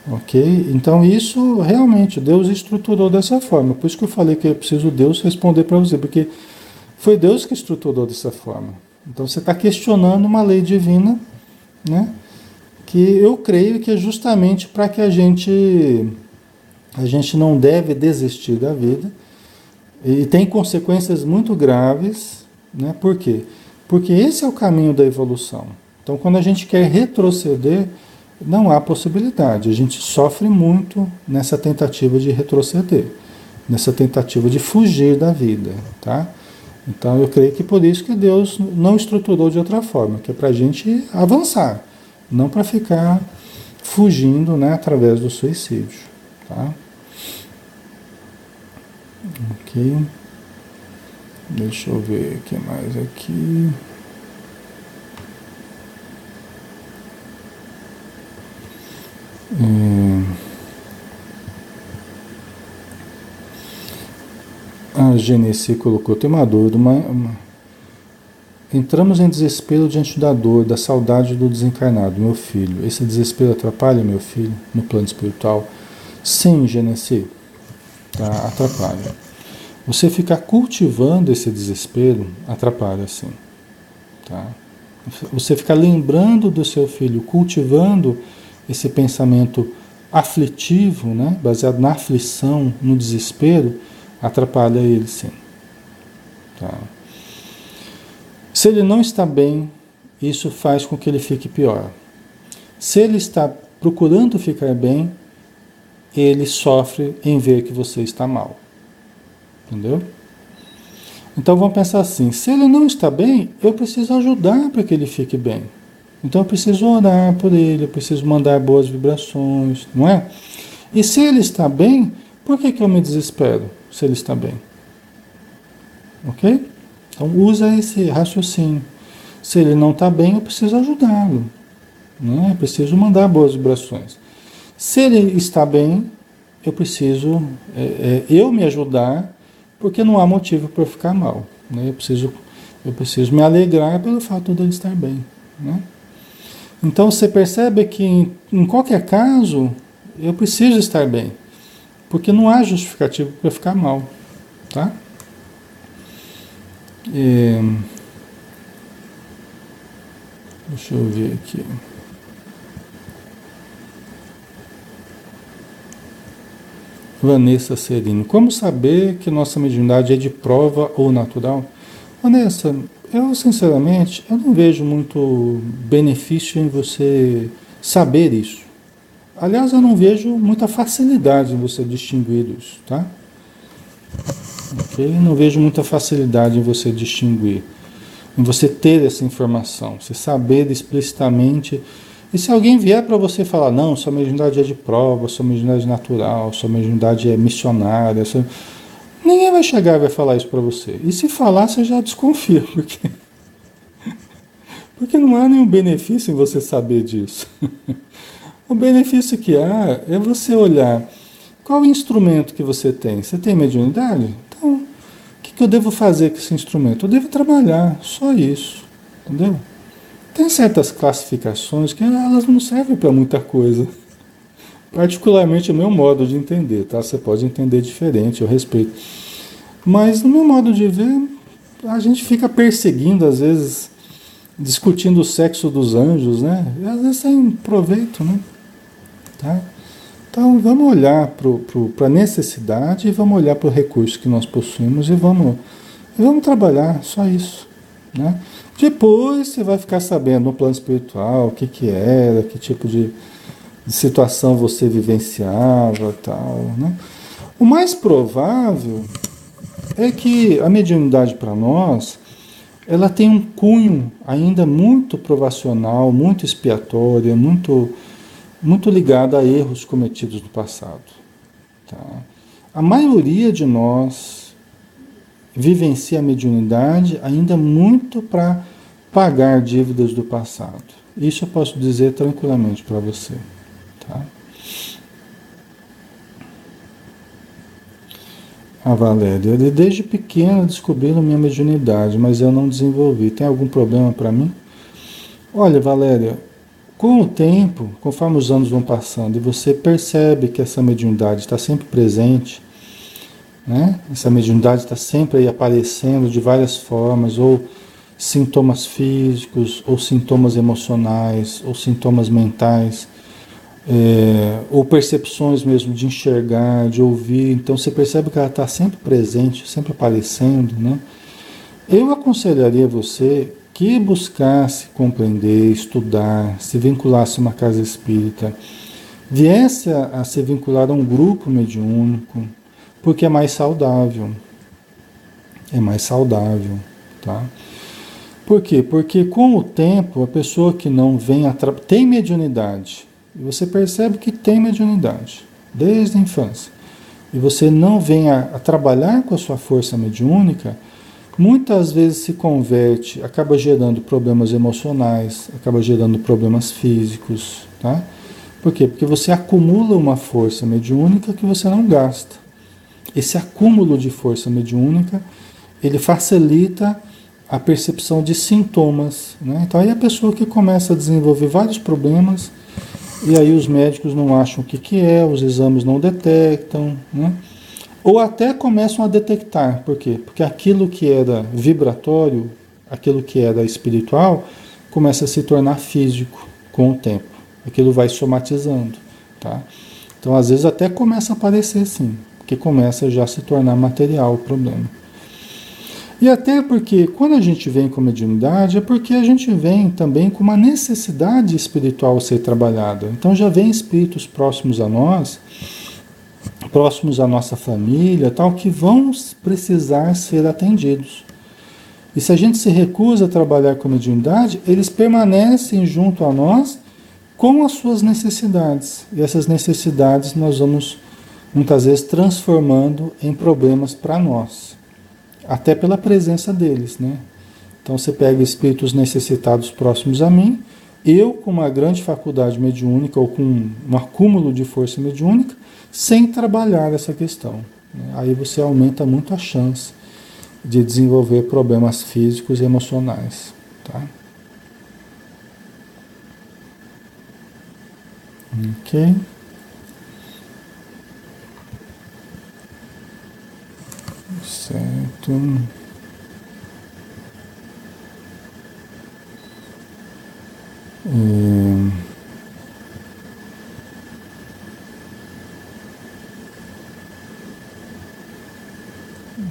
Ok? Então, isso realmente Deus estruturou dessa forma. Por isso que eu falei que é preciso Deus responder para você, porque foi Deus que estruturou dessa forma. Então, você está questionando uma lei divina, né? Que eu creio que é justamente para que a gente não deve desistir da vida. E tem consequências muito graves, né? Por quê? Porque esse é o caminho da evolução. Então, quando a gente quer retroceder, não há possibilidade. A gente sofre muito nessa tentativa de retroceder, nessa tentativa de fugir da vida, tá? Então, eu creio que por isso que Deus não estruturou de outra forma, que é para a gente avançar, não para ficar fugindo, né, através do suicídio, tá? Ok. Deixa eu ver o que mais aqui. A Genesi colocou, tem uma dor, entramos em desespero diante da dor, da saudade do desencarnado, meu filho. Esse desespero atrapalha meu filho no plano espiritual? Sim, Genesi, tá? Atrapalha. Você ficar cultivando esse desespero atrapalha, sim. Tá? Você ficar lembrando do seu filho, cultivando esse pensamento aflitivo, né? Baseado na aflição, no desespero, atrapalha ele, sim. Tá? Se ele não está bem, isso faz com que ele fique pior. Se ele está procurando ficar bem, ele sofre em ver que você está mal. Entendeu? Então vamos pensar assim, se ele não está bem, eu preciso ajudar para que ele fique bem. Então eu preciso orar por ele, eu preciso mandar boas vibrações, não é? E se ele está bem, por que eu me desespero se ele está bem? Ok? Então usa esse raciocínio. Se ele não está bem, eu preciso ajudá-lo. Né? Eu preciso mandar boas vibrações. Se ele está bem, eu preciso eu me ajudar, porque não há motivo para eu ficar mal. Né? Eu preciso me alegrar pelo fato de ele estar bem. Né? Então você percebe que em qualquer caso, eu preciso estar bem, porque não há justificativo para eu ficar mal. Tá? Deixa eu ver aqui. Vanessa Serino. Como saber que nossa mediunidade é de prova ou natural? Vanessa, eu sinceramente, eu não vejo muito benefício em você saber isso. Aliás, eu não vejo muita facilidade em você distinguir isso, tá? Ok? Não vejo muita facilidade em você distinguir, em você ter essa informação, você saber explicitamente. E se alguém vier para você falar, não, sua mediunidade é de prova, sua mediunidade é natural, sua mediunidade é missionária, ninguém vai chegar e vai falar isso para você. E se falar, você já desconfia, porque não há nenhum benefício em você saber disso. O benefício que há é você olhar qual o instrumento que você tem. Você tem mediunidade? Então, o que eu devo fazer com esse instrumento? Eu devo trabalhar, só isso, entendeu? Tem certas classificações que elas não servem para muita coisa. Particularmente o meu modo de entender, tá? Você pode entender diferente, eu respeito. Mas no meu modo de ver, a gente fica perseguindo, às vezes, discutindo o sexo dos anjos, né? E às vezes sem proveito, né? Tá? Então vamos olhar para a necessidade e vamos olhar para o recurso que nós possuímos e vamos trabalhar, só isso, né? Depois você vai ficar sabendo no plano espiritual o que era, que tipo de situação você vivenciava e tal, né? O mais provável é que a mediunidade para nós, ela tem um cunho ainda muito provacional, muito expiatório, muito ligada a erros cometidos no passado. Tá? A maioria de nós vivencia a mediunidade ainda muito para pagar dívidas do passado. Isso eu posso dizer tranquilamente para você. Tá? A Valéria, desde pequena descobriram minha mediunidade, mas eu não desenvolvi. Tem algum problema para mim? Olha, Valéria, com o tempo, conforme os anos vão passando, e você percebe que essa mediunidade está sempre presente, né? Essa mediunidade está sempre aí aparecendo de várias formas, ou sintomas físicos, ou sintomas emocionais, ou sintomas mentais, ou percepções mesmo de enxergar, de ouvir. Então você percebe que ela está sempre presente, sempre aparecendo, né? Eu aconselharia você que buscasse compreender, estudar, se vinculasse a uma casa espírita, viesse a se vincular a um grupo mediúnico, porque é mais saudável. É mais saudável, tá? Por quê? Porque com o tempo, a pessoa que não vem tem mediunidade, e você percebe que tem mediunidade, desde a infância, e você não vem a trabalhar com a sua força mediúnica, muitas vezes se converte, acaba gerando problemas emocionais, acaba gerando problemas físicos, tá? Por quê? Porque você acumula uma força mediúnica que você não gasta. Esse acúmulo de força mediúnica, ele facilita a percepção de sintomas, né? Então aí a pessoa que começa a desenvolver vários problemas, e aí os médicos não acham o que é, os exames não detectam, né? Ou até começam a detectar. Por quê? Porque aquilo que era vibratório, aquilo que era espiritual, começa a se tornar físico com o tempo. Aquilo vai somatizando, tá? Então, às vezes, até começa a aparecer sim, porque começa já a se tornar material o problema. E até porque quando a gente vem com mediunidade, é porque a gente vem também com uma necessidade espiritual a ser trabalhada. Então já vem espíritos próximos a nós, próximos à nossa família, tal, que vão precisar ser atendidos. E se a gente se recusa a trabalhar com mediunidade, eles permanecem junto a nós com as suas necessidades. E essas necessidades nós vamos, muitas vezes, transformando em problemas para nós. Até pela presença deles, né? Então você pega espíritos necessitados próximos a mim, eu com uma grande faculdade mediúnica ou com um acúmulo de força mediúnica, sem trabalhar essa questão, né? Aí você aumenta muito a chance de desenvolver problemas físicos e emocionais, tá? Ok? Certo.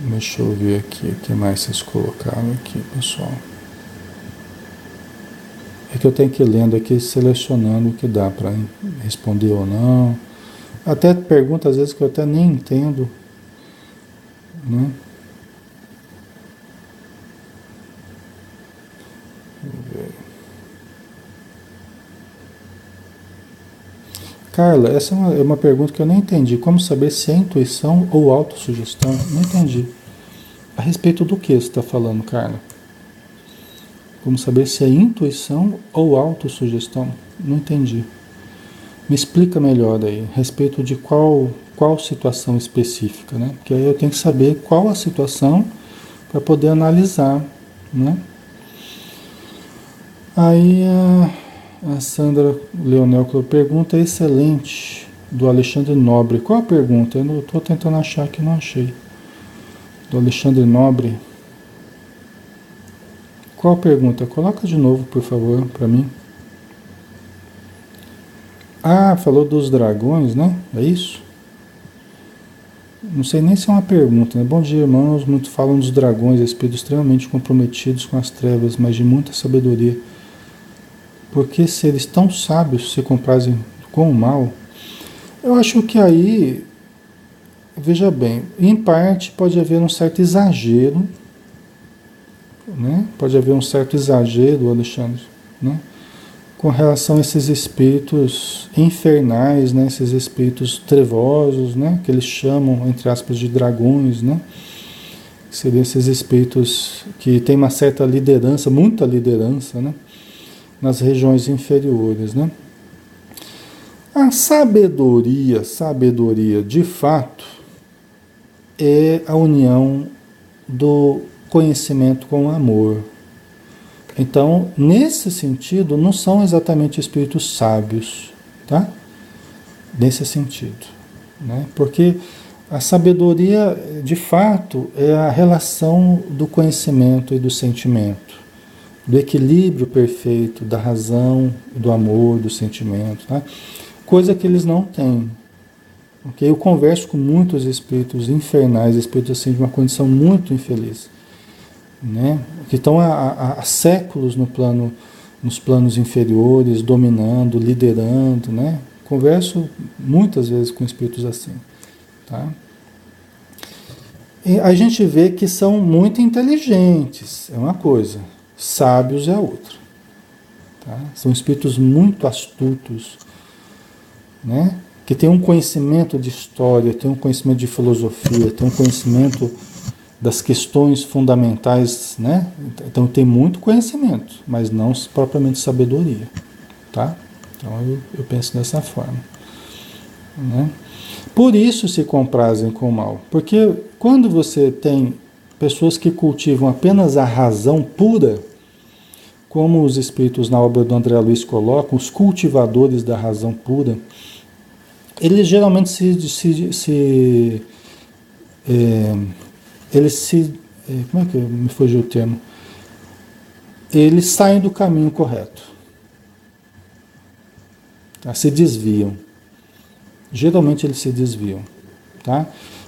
Deixa eu ver aqui o que mais vocês colocaram aqui, pessoal. É que eu tenho que ir lendo aqui, selecionando o que dá para responder ou não. Até perguntas às vezes que eu até nem entendo, né? Carla, essa é uma pergunta que eu nem entendi. Como saber se é intuição ou autossugestão? Não entendi. A respeito do que você está falando, Carla? Como saber se é intuição ou autossugestão? Não entendi. Me explica melhor aí, a respeito de qual situação específica, né? Porque aí eu tenho que saber qual a situação para poder analisar, né? Aí a Sandra Leonel pergunta excelente do Alexandre Nobre. Qual a pergunta? Eu estou tentando achar que não achei. Do Alexandre Nobre. Qual a pergunta? Coloca de novo, por favor, para mim. Ah, falou dos dragões, né? É isso? Não sei nem se é uma pergunta, né? Bom dia, irmãos. Muito falam dos dragões, espíritos extremamente comprometidos com as trevas, mas de muita sabedoria. Porque se eles tão sábios se comprazem com o mal, eu acho que aí, veja bem, em parte pode haver um certo exagero, né? Pode haver um certo exagero, Alexandre, né? Com relação a esses espíritos infernais, né? Esses espíritos trevosos, né? Que eles chamam, entre aspas, de dragões, né? Que seriam esses espíritos que têm uma certa liderança, muita liderança, né? Nas regiões inferiores, né? A sabedoria, de fato, é a união do conhecimento com o amor. Então, nesse sentido, não são exatamente espíritos sábios, tá? Nesse sentido, né? Porque a sabedoria, de fato, é a relação do conhecimento e do sentimento, do equilíbrio perfeito da razão, do amor, do sentimento, tá? Coisa que eles não têm. Okay? Eu converso com muitos espíritos infernais, espíritos assim de uma condição muito infeliz, né? Que estão há séculos nos planos inferiores, dominando, liderando, né? Converso muitas vezes com espíritos assim, tá? E a gente vê que são muito inteligentes, é uma coisa, sábios é a outra, tá? São espíritos muito astutos, né? Que tem um conhecimento de história, tem um conhecimento de filosofia, tem um conhecimento das questões fundamentais, né? Então tem muito conhecimento, mas não propriamente sabedoria, tá? Então eu penso dessa forma, né? Por isso se comprazem com o mal, porque quando você tem pessoas que cultivam apenas a razão pura, como os espíritos na obra do André Luiz colocam, os cultivadores da razão pura, eles geralmente como é que me fugiu o termo? Eles saem do caminho correto, tá? Se desviam. Geralmente eles se desviam, tá?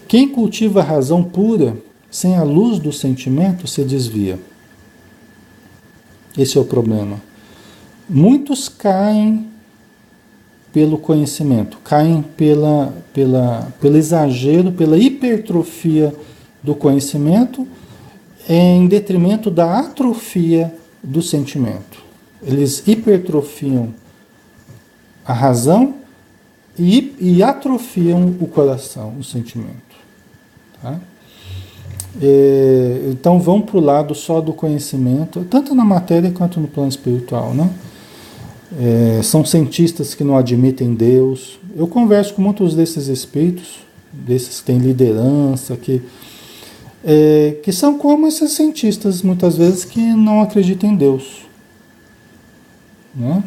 Quem cultiva a razão pura sem a luz do sentimento, se desvia. Esse é o problema. Muitos caem pelo conhecimento, caem pelo exagero, pela hipertrofia do conhecimento, em detrimento da atrofia do sentimento. Eles hipertrofiam a razão e atrofiam o coração, o sentimento. Tá? Então vão para o lado só do conhecimento, tanto na matéria quanto no plano espiritual, né? São cientistas que não admitem Deus. Eu converso com muitos desses espíritos, desses que têm liderança, que são como esses cientistas, muitas vezes, que não acreditam em Deus. Né?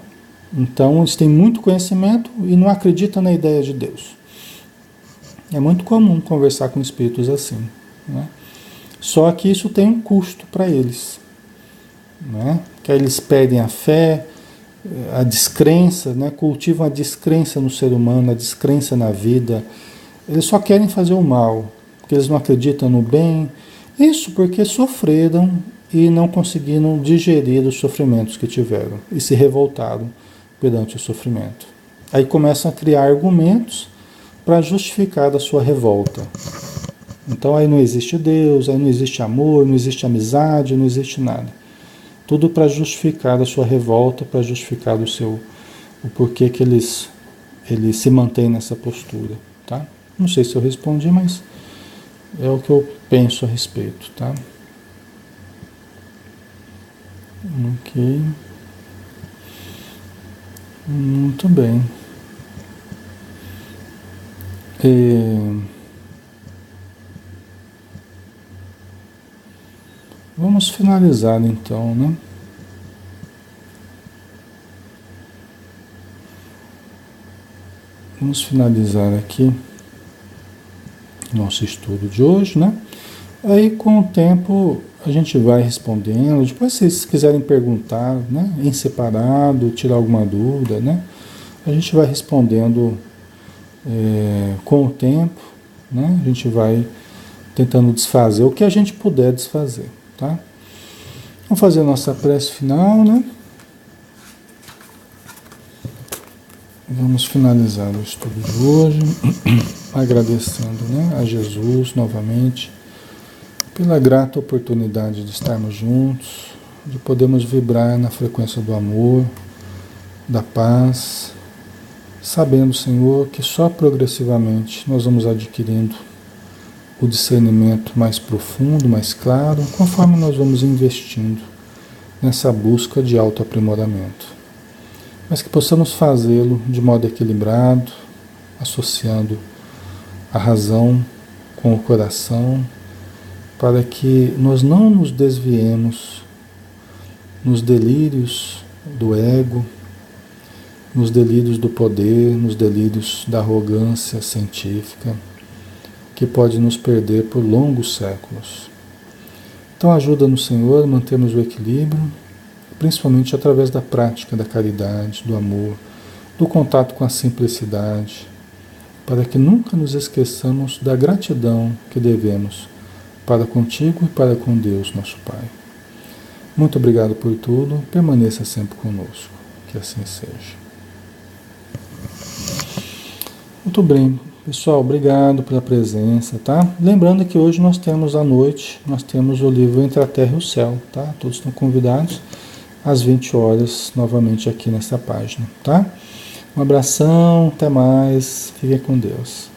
Então, eles têm muito conhecimento e não acreditam na ideia de Deus. É muito comum conversar com espíritos assim. Né? Só que isso tem um custo para eles. Né? Que aí eles perdem a fé, a descrença, né? Cultivam a descrença no ser humano, a descrença na vida. Eles só querem fazer o mal, porque eles não acreditam no bem. Isso porque sofreram e não conseguiram digerir os sofrimentos que tiveram e se revoltaram perante o sofrimento. Aí começam a criar argumentos para justificar a sua revolta. Então aí não existe Deus, aí não existe amor, não existe amizade, não existe nada. Tudo para justificar a sua revolta, para justificar o porquê que eles se mantêm nessa postura. Tá? Não sei se eu respondi, mas é o que eu penso a respeito. Tá? Ok. Muito bem. Vamos finalizar então, né? Vamos finalizar aqui nosso estudo de hoje, né? Aí com o tempo a gente vai respondendo. Depois, se vocês quiserem perguntar, né, em separado, tirar alguma dúvida, né? A gente vai respondendo com o tempo, né? A gente vai tentando desfazer o que a gente puder desfazer. Tá? Vamos fazer a nossa prece final, né? Vamos finalizar o estudo de hoje, agradecendo, né, a Jesus novamente pela grata oportunidade de estarmos juntos, de podermos vibrar na frequência do amor, da paz, sabendo, Senhor, que só progressivamente nós vamos adquirindo o discernimento mais profundo, mais claro, conforme nós vamos investindo nessa busca de autoaprimoramento. Mas que possamos fazê-lo de modo equilibrado, associando a razão com o coração, para que nós não nos desviemos nos delírios do ego, nos delírios do poder, nos delírios da arrogância científica, que pode nos perder por longos séculos. Então ajuda-nos, Senhor, a mantermos o equilíbrio, principalmente através da prática da caridade, do amor, do contato com a simplicidade, para que nunca nos esqueçamos da gratidão que devemos para contigo e para com Deus, nosso Pai. Muito obrigado por tudo, permaneça sempre conosco, que assim seja. Muito bem. Pessoal, obrigado pela presença, tá? Lembrando que hoje nós temos à noite, nós temos o livro Entre a Terra e o Céu, tá? Todos estão convidados às 20 horas, novamente aqui nessa página, tá? Um abração, até mais, fiquem com Deus.